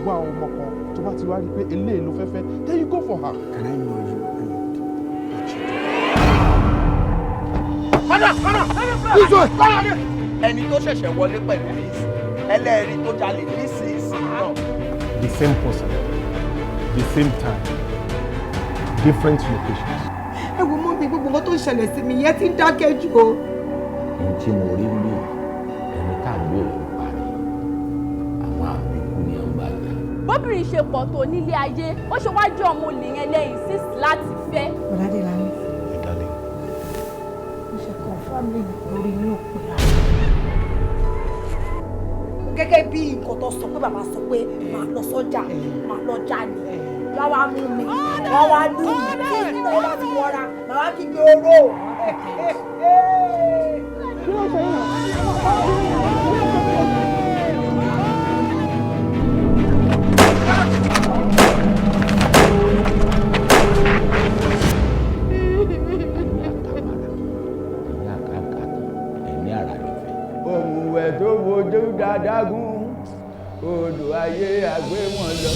wá ọmọ kan tó bá ti wá rí pé eléyìí ló fẹ́fẹ́ then you go for her. Can I know you and ẹni tó ṣẹ̀ṣẹ̀ wọlé pẹ̀lú bíìsì ẹlẹ́rìí tó jalè nísinsìnyí náà. The same person, the same time, different locations. Ẹ wo mọ́ mi gbogbo nǹkan tó ń ṣẹlẹ̀ sí mi yẹn ti ń dákẹ́ jù o. Ohun tí mo rí ní ẹni tá à ń gbé òun parí àwọn àbíkú ni ó ń bá jà. Bóbìnrin ṣe pọ̀ tó nílé ayé ó ṣe wá jẹ́ ọmọ olè yẹn lẹ́yìn sísì láti fẹ́. Bọ̀dádé la ní. Ìdálé. Mo ṣe kàn fámìlì lórí inú òpin. Gẹ́gẹ́ bí nǹkan tó sọ pé bàbá sọ pé màá lọ sọ́jà màá lọ jalè wá wá mú mi wá wá lù mí kí nínú ẹ bá ti wọra màá wá kí gbé oró. Kí ló ṣe yàn? òmùwẹ̀ tó bojú dáadáa gún odò ayé àgbé wọn lọ.